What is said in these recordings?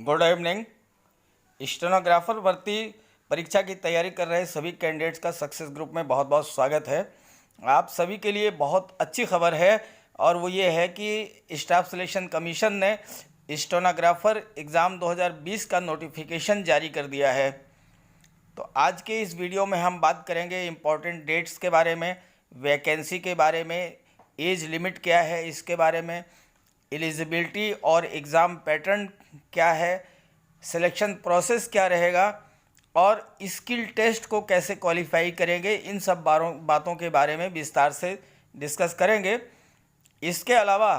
Good evening. Stenographer भर्ती परीक्षा की तैयारी कर रहे सभी कैंडिडेट्स का सक्सेस ग्रुप में बहुत बहुत स्वागत है। आप सभी के लिए बहुत अच्छी खबर है और वो ये है कि स्टाफ सिलेक्शन कमीशन ने स्टेनोग्राफर एग्ज़ाम 2020 का नोटिफिकेशन जारी कर दिया है। तो आज के इस वीडियो में हम बात करेंगे इम्पॉर्टेंट डेट्स के बारे में, वैकेंसी के बारे में, एज लिमिट क्या है इसके बारे में, एलिजिबिलिटी और एग्ज़ाम पैटर्न क्या है, सिलेक्शन प्रोसेस क्या रहेगा और स्किल टेस्ट को कैसे क्वालिफाई करेंगे, इन सब बातों के बारे में विस्तार से डिस्कस करेंगे। इसके अलावा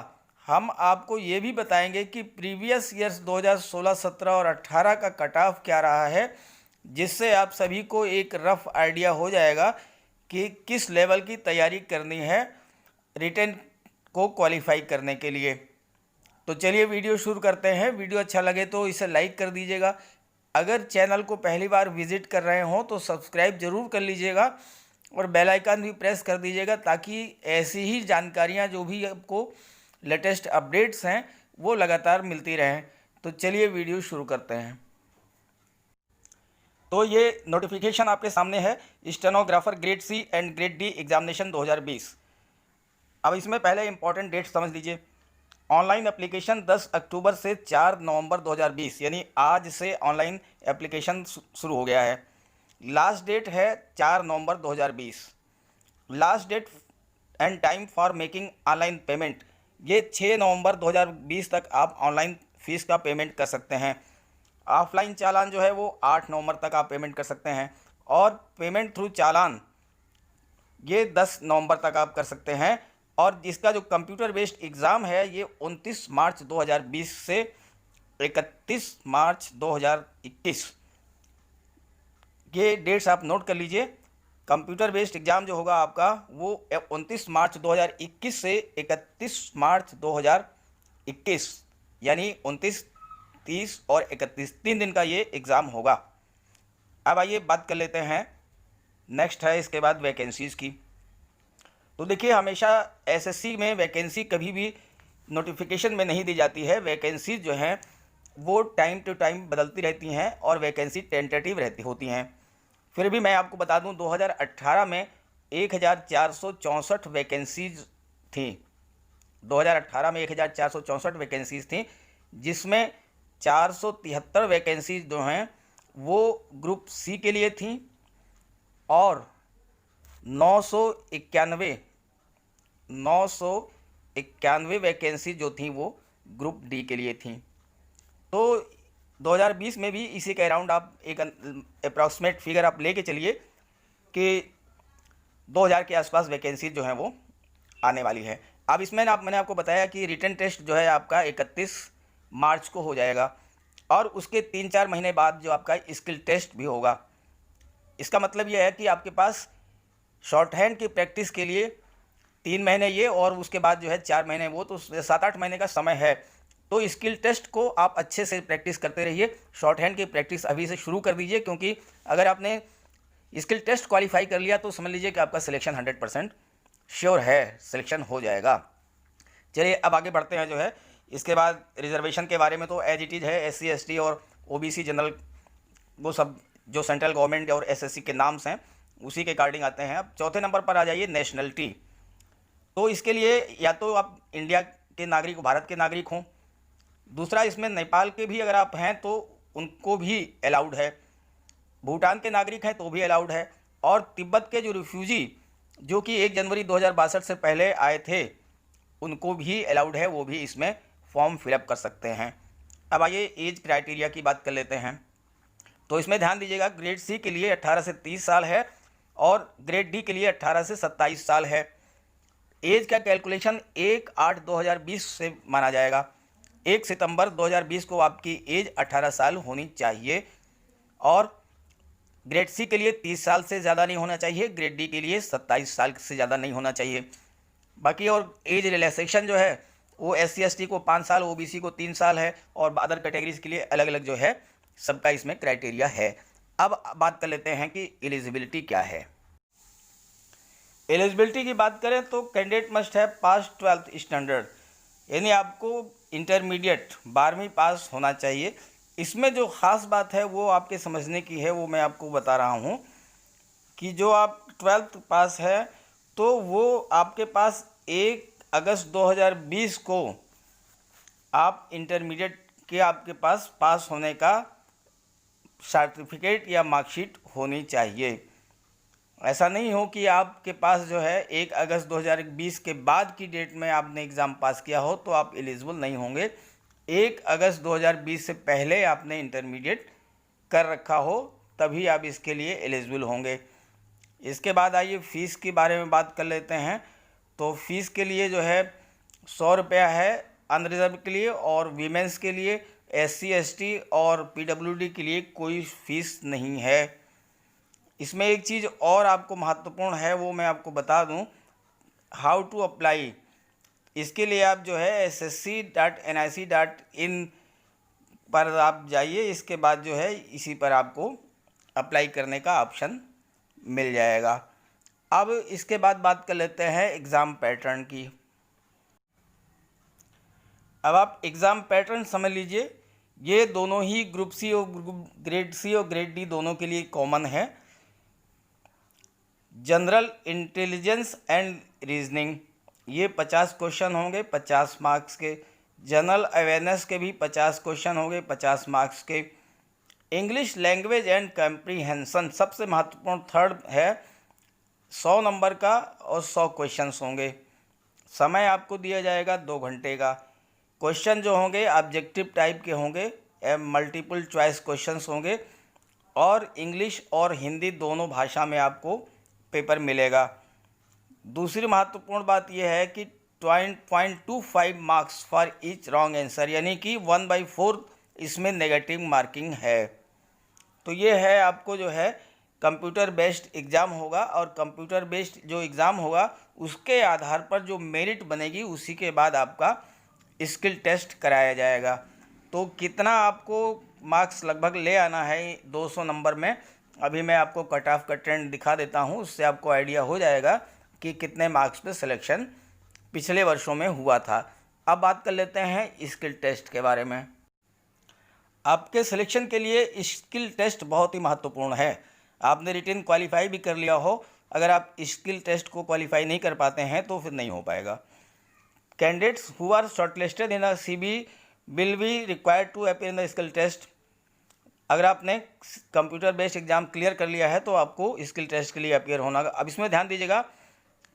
हम आपको ये भी बताएंगे कि प्रीवियस ईयर्स 2016, 17 और 18 का कट ऑफ क्या रहा है, जिससे आप सभी को एक रफ आइडिया हो जाएगा कि किस लेवल की तैयारी करनी है रिटेन को क्वालिफाई करने के लिए। तो चलिए वीडियो शुरू करते हैं। वीडियो अच्छा लगे तो इसे लाइक कर दीजिएगा। अगर चैनल को पहली बार विजिट कर रहे हो तो सब्सक्राइब ज़रूर कर लीजिएगा और बेल आइकन भी प्रेस कर दीजिएगा ताकि ऐसी ही जानकारियां जो भी आपको लेटेस्ट अपडेट्स हैं वो लगातार मिलती रहें। तो चलिए वीडियो शुरू करते हैं। तो ये नोटिफिकेशन आपके सामने है, stenographer grade C and grade D examination 2020। अब इसमें पहले इंपॉर्टेंट डेट समझ लीजिए। ऑनलाइन एप्लीकेशन 10 अक्टूबर से 4 नवंबर 2020, यानी आज से ऑनलाइन एप्लीकेशन शुरू हो गया है। लास्ट डेट है 4 नवंबर 2020। Last date and time for making online payment, ये 6 नवंबर 2020 तक आप ऑनलाइन फ़ीस का पेमेंट कर सकते हैं। ऑफलाइन चालान जो है वो 8 नवंबर तक आप पेमेंट कर सकते हैं और पेमेंट थ्रू चालान ये 10 नवंबर तक आप कर सकते हैं। और इसका जो कंप्यूटर बेस्ड एग्ज़ाम है ये 29 मार्च 2020 से 31 मार्च 2021, ये डेट्स आप नोट कर लीजिए। कंप्यूटर बेस्ड एग्ज़ाम जो होगा आपका वो 29 मार्च 2021 से 31 मार्च 2021, यानी 29, 30 और 31 3 दिन का ये एग्ज़ाम होगा। अब आइए बात कर लेते हैं, नेक्स्ट है इसके बाद वैकेंसीज़ की। तो देखिए, हमेशा एसएससी में वैकेंसी कभी भी नोटिफिकेशन में नहीं दी जाती है। वैकेंसी जो हैं वो टाइम टू टाइम बदलती रहती हैं और वैकेंसी टेंटेटिव होती हैं। फिर भी मैं आपको बता दूं 2018 में 1464 वैकेंसीज थी। 2018 में 1464 वैकेंसीज थी, जिसमें 473 वैकेंसीज जो हैं वो ग्रुप सी के लिए थी और 991 वैकेंसी जो थी वो ग्रुप डी के लिए थी। तो 2020 में भी इसी के अराउंड आप एक अप्रॉक्सीमेट फिगर आप लेके चलिए कि 2000 के आसपास वैकेंसी जो है वो आने वाली है। अब इसमें मैंने आपको बताया कि रिटन टेस्ट जो है आपका 31 मार्च को हो जाएगा और उसके 3-4 महीने बाद जो आपका स्किल टेस्ट भी होगा। इसका मतलब यह है कि आपके पास शॉर्ट हैंड की प्रैक्टिस के लिए 3 महीने ये और उसके बाद जो है 4 महीने वो, तो 7-8 महीने का समय है। तो स्किल टेस्ट को आप अच्छे से प्रैक्टिस करते रहिए। शॉर्ट हैंड की प्रैक्टिस अभी से शुरू कर दीजिए, क्योंकि अगर आपने स्किल टेस्ट क्वालिफाई कर लिया तो समझ लीजिए कि आपका सिलेक्शन 100% श्योर है, सिलेक्शन हो जाएगा। चलिए अब आगे बढ़ते हैं। जो है इसके बाद रिजर्वेशन के बारे में तो एज इट इज़ है, SC ST और OBC जनरल वो सब जो सेंट्रल गवर्नमेंट और SSC के नाम्स हैं उसी के अकॉर्डिंग आते हैं। अब चौथे नंबर पर आ जाइए, नेशनलिटी। तो इसके लिए या तो आप इंडिया के नागरिक, भारत के नागरिक हों, दूसरा इसमें नेपाल के भी अगर आप हैं तो उनको भी अलाउड है, भूटान के नागरिक हैं तो भी अलाउड है, और तिब्बत के जो रिफ्यूजी जो कि 1 जनवरी 2062 से पहले आए थे उनको भी अलाउड है, वो भी इसमें फॉर्म फिलअप कर सकते हैं। अब आइए एज क्राइटेरिया की बात कर लेते हैं। तो इसमें ध्यान दीजिएगा, ग्रेड सी के लिए 18 से 30 साल है और ग्रेड डी के लिए 18 से 27 साल है। एज का कैलकुलेशन 1/8/2020 से माना जाएगा। 1 सितंबर 2020 को आपकी एज 18 साल होनी चाहिए और ग्रेड सी के लिए 30 साल से ज़्यादा नहीं होना चाहिए, ग्रेड डी के लिए 27 साल से ज़्यादा नहीं होना चाहिए। बाकी और एज रिलैक्सेशन जो है वो SC ST को 5 साल, OBC को 3 साल है और अदर कैटेगरीज के लिए अलग अलग जो है सबका इसमें क्राइटेरिया है। अब बात कर लेते हैं कि एलिजिबिलिटी क्या है। एलिजिबिलिटी की बात करें तो candidate must have pass 12th standard, यानी आपको इंटरमीडिएट 12वीं पास होना चाहिए इसमें जो ख़ास बात है वो आपके समझने की है, वो मैं आपको बता रहा हूँ कि जो आप 12th पास है तो वो आपके पास 1 अगस्त 2020 को आप इंटरमीडिएट के आपके पास होने का सर्टिफिकेट या मार्कशीट होनी चाहिए। ऐसा नहीं हो कि आपके पास जो है 1 अगस्त 2020 के बाद की डेट में आपने एग्ज़ाम पास किया हो तो आप एलिजिबल नहीं होंगे। 1 अगस्त 2020 से पहले आपने इंटरमीडिएट कर रखा हो तभी आप इसके लिए एलिजिबल होंगे। इसके बाद आइए फ़ीस के बारे में बात कर लेते हैं। तो फ़ीस के लिए जो है 100 रुपया है अनरिजर्व के लिए, और वीमेंस के लिए, SC ST और PWD के लिए कोई फ़ीस नहीं है। इसमें एक चीज़ और आपको महत्वपूर्ण है वो मैं आपको बता दूं, हाउ टू अप्लाई। इसके लिए आप जो है ssc.nic.in पर आप जाइए, इसके बाद जो है इसी पर आपको अप्लाई करने का ऑप्शन मिल जाएगा। अब इसके बाद बात कर लेते हैं एग्ज़ाम पैटर्न की। अब आप एग्ज़ाम पैटर्न समझ लीजिए, ये दोनों ही ग्रुप सी और ग्रेड सी और ग्रेड डी दोनों के लिए कॉमन है। जनरल इंटेलिजेंस एंड रीजनिंग, ये 50 क्वेश्चन होंगे 50 मार्क्स के। जनरल अवेयरनेस के भी 50 क्वेश्चन होंगे 50 मार्क्स के। इंग्लिश लैंग्वेज एंड कम्प्रीहेंशन सबसे महत्वपूर्ण थर्ड है, 100 नंबर का और 100 क्वेश्चंस होंगे। समय आपको दिया जाएगा 2 घंटे का। क्वेश्चन जो होंगे ऑब्जेक्टिव टाइप के होंगे, मल्टीपल चॉइस क्वेश्चंस होंगे, और इंग्लिश और हिंदी दोनों भाषा में आपको पेपर मिलेगा। दूसरी महत्वपूर्ण बात यह है कि 0.25 marks for each wrong answer, यानी कि 1/4 इसमें नेगेटिव मार्किंग है। तो ये है आपको जो है कंप्यूटर बेस्ड एग्ज़ाम होगा, और कंप्यूटर बेस्ड जो एग्ज़ाम होगा उसके आधार पर जो मेरिट बनेगी उसी के बाद आपका स्किल टेस्ट कराया जाएगा। तो कितना आपको मार्क्स लगभग ले आना है 200 नंबर में, अभी मैं आपको कट ऑफ का ट्रेंड दिखा देता हूँ, उससे आपको आइडिया हो जाएगा कि कितने मार्क्स पे सिलेक्शन पिछले वर्षों में हुआ था। अब बात कर लेते हैं स्किल टेस्ट के बारे में। आपके सिलेक्शन के लिए स्किल टेस्ट बहुत ही महत्वपूर्ण है। आपने रिटन क्वालिफाई भी कर लिया हो, अगर आप स्किल टेस्ट को क्वालिफाई नहीं कर पाते हैं तो फिर नहीं हो पाएगा। Candidates who are shortlisted in a CB will be required to appear in the skill test. अगर आपने कंप्यूटर बेस्ड एग्जाम क्लियर कर लिया है तो आपको स्किल टेस्ट के लिए अपीयर होना। अब इसमें ध्यान दीजिएगा,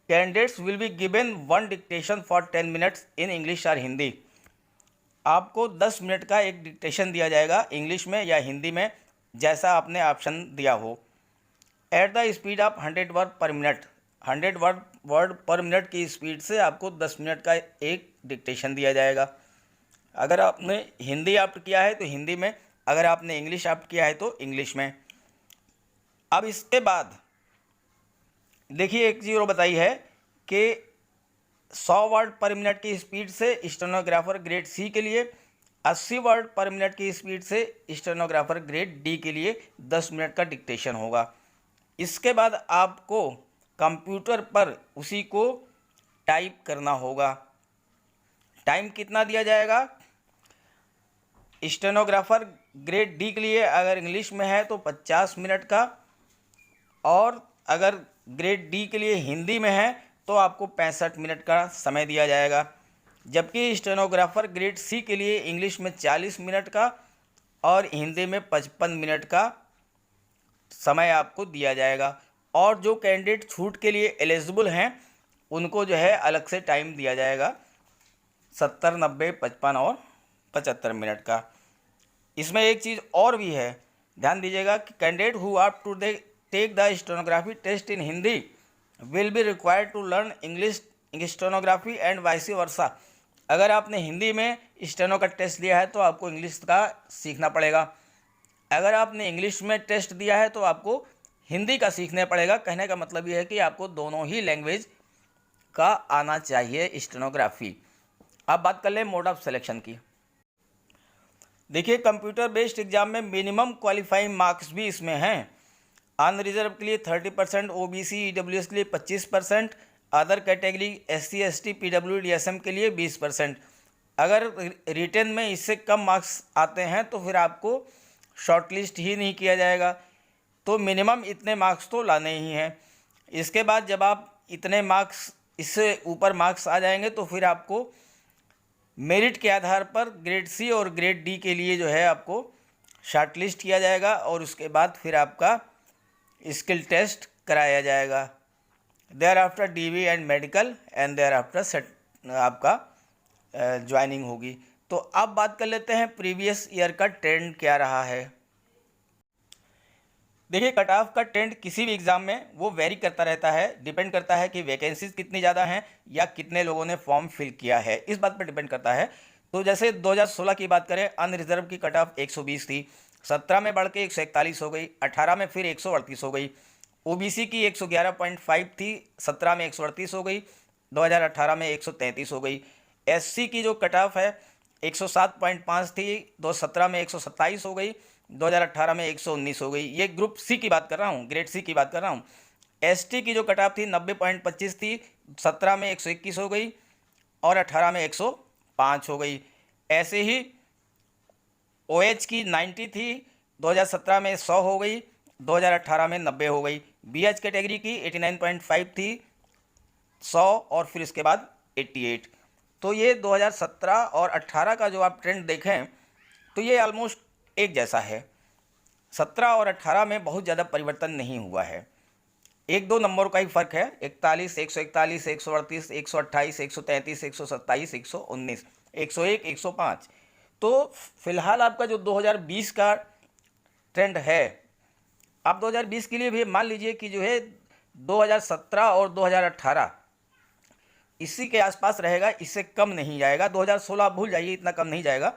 candidates will be given 1 dictation for 10 minutes in English और हिंदी। आपको 10 मिनट का एक डिक्टेशन दिया जाएगा इंग्लिश में या हिंदी में, जैसा आपने ऑप्शन दिया हो। At the speed of 100 word पर मिनट, 100 वर्ड पर मिनट की स्पीड से आपको 10 मिनट का एक डिक्टेशन दिया जाएगा। अगर आपने हिंदी ऑप्ट किया है तो हिंदी में, अगर आपने इंग्लिश ऑप्ट किया है तो इंग्लिश में। अब इसके बाद देखिए एक चीज़ और बताई है कि 100 वर्ड पर मिनट की स्पीड से स्टेनोग्राफर ग्रेड सी के लिए, 80 वर्ड पर मिनट की स्पीड से स्टेनोग्राफर ग्रेड डी के लिए 10 मिनट का डिक्टेशन होगा। इसके बाद आपको कंप्यूटर पर उसी को टाइप करना होगा। टाइम कितना दिया जाएगा? स्टेनोग्राफर ग्रेड डी के लिए अगर इंग्लिश में है तो 50 मिनट का, और अगर ग्रेड डी के लिए हिंदी में है तो आपको 65 मिनट का समय दिया जाएगा। जबकि स्टेनोग्राफर ग्रेड सी के लिए इंग्लिश में 40 मिनट का और हिंदी में 55 मिनट का समय आपको दिया जाएगा। और जो कैंडिडेट छूट के लिए एलिजिबल हैं उनको जो है अलग से टाइम दिया जाएगा 70, 90, 55 और 75 मिनट का। इसमें एक चीज़ और भी है, ध्यान दीजिएगा कि candidate who are to take the stenography test in Hindi will be required to learn English stenography and vice versa. अगर आपने हिंदी में स्टेनो का टेस्ट दिया है तो आपको इंग्लिश का सीखना पड़ेगा। अगर आपने इंग्लिश में टेस्ट दिया है तो आपको हिंदी का सीखना पड़ेगा। कहने का मतलब ये है कि आपको दोनों ही लैंग्वेज का आना चाहिए स्टेनोग्राफी। अब बात कर लें मोड ऑफ सिलेक्शन की। देखिए कंप्यूटर बेस्ड एग्जाम में मिनिमम क्वालिफाइंग मार्क्स भी इसमें हैं। अनरिजर्व के लिए 30%, OBC EWS के लिए 25%, other category SC ST PWD DSM के लिए 20%। अगर रिटन में इससे कम मार्क्स आते हैं तो फिर आपको शॉर्टलिस्ट ही नहीं किया जाएगा। तो मिनिमम इतने मार्क्स तो लाने ही हैं। इसके बाद जब आप इतने मार्क्स, इससे ऊपर मार्क्स आ जाएंगे तो फिर आपको मेरिट के आधार पर ग्रेड सी और ग्रेड डी के लिए जो है आपको शॉर्टलिस्ट किया जाएगा और उसके बाद फिर आपका स्किल टेस्ट कराया जाएगा। Thereafter DV and medical and thereafter आपका ज्वाइनिंग होगी। तो अब बात कर लेते हैं प्रीवियस ईयर का ट्रेंड क्या रहा है। देखिए, कट ऑफ का ट्रेंड किसी भी एग्ज़ाम में वो वेरी करता रहता है, डिपेंड करता है कि वैकेंसीज कितनी ज़्यादा हैं या कितने लोगों ने फॉर्म फिल किया है, इस बात पर डिपेंड करता है। तो जैसे 2016 की बात करें, अनरिजर्व की कट ऑफ 120 थी, 17 में बढ़ के 141 हो गई, 18 में फिर 138 हो गई। ओबीसी की 111.5 थी, 17 में 138 हो गई, 2018 में 133 हो गई। एससी की जो कट ऑफ है 107.5 थी, 2017 में 127 हो गई, 2018 में 119 हो गई। ये ग्रुप सी की बात कर रहा हूँ, ग्रेड सी की बात कर रहा हूँ। एसटी की जो कट ऑफ थी 90.25 थी, 17 में 121 हो गई और 18 में 105 हो गई। ऐसे ही ओएच की 90 थी, 2017 में 100 हो गई, 2018 में 90 हो गई। बीएच कैटेगरी की 89.5 थी, 100 और फिर इसके बाद 88। तो ये 2017 और 18 का जो आप ट्रेंड देखें तो ये ऑलमोस्ट एक जैसा है। 17 और 18 में बहुत ज़्यादा परिवर्तन नहीं हुआ है, एक दो नंबर का ही फ़र्क है। 41, 141, 138, 128, 133, 127, 119, 101, 105। तो फिलहाल आपका जो 2020 का ट्रेंड है, आप 2020 के लिए भी मान लीजिए कि जो है 2017 और 2018 इसी के आसपास रहेगा, इससे कम नहीं जाएगा। 2016 आप भूल जाइए, इतना कम नहीं जाएगा।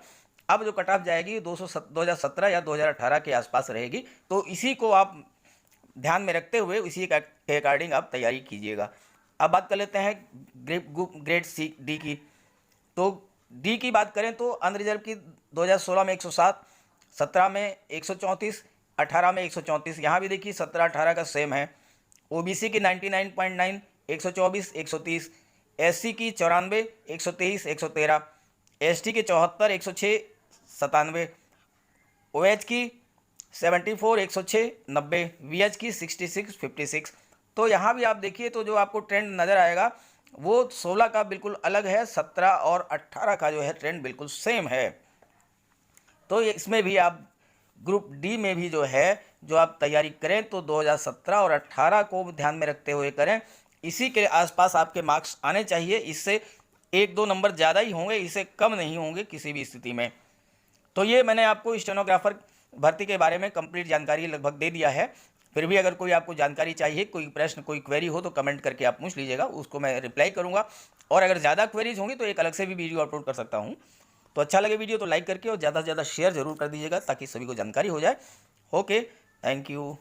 अब जो कट ऑफ जाएगी 2017 या 2018 के आसपास रहेगी। तो इसी को आप ध्यान में रखते हुए इसी के अकॉर्डिंग आप तैयारी कीजिएगा। अब बात कर लेते हैं ग्रेड सी डी की। तो डी की बात करें तो अनरिजर्व की 2016 में 107, 17 में 134, 18 में 134। यहाँ भी देखिए 17-18 का सेम है। ओबीसी की 99.9, 124, 130। एससी की 94, 123, 113। एसटी की 74, 106, 97। ओएच की 74, 106, 90। वीएच की 66, 56। तो यहाँ भी आप देखिए तो जो आपको ट्रेंड नज़र आएगा वो 16 का बिल्कुल अलग है, 17 और 18 का जो है ट्रेंड बिल्कुल सेम है। तो इसमें भी आप ग्रुप डी में भी जो है जो आप तैयारी करें तो 2017 और 18 को ध्यान में रखते हुए करें। इसी के आसपास आपके मार्क्स आने चाहिए, इससे एक दो नंबर ज़्यादा ही होंगे, इससे कम नहीं होंगे किसी भी स्थिति में। तो ये मैंने आपको स्टेनोग्राफर भर्ती के बारे में कंप्लीट जानकारी लगभग दे दिया है। फिर भी अगर कोई आपको जानकारी चाहिए, कोई प्रश्न, कोई क्वेरी हो तो कमेंट करके आप पूछ लीजिएगा, उसको मैं रिप्लाई करूँगा। और अगर ज़्यादा क्वेरीज होंगी तो एक अलग से भी वीडियो अपलोड कर सकता हूँ। तो अच्छा लगे वीडियो तो लाइक करके और ज़्यादा से ज़्यादा शेयर ज़रूर कर दीजिएगा ताकि सभी को जानकारी हो जाए। Okay, thank you.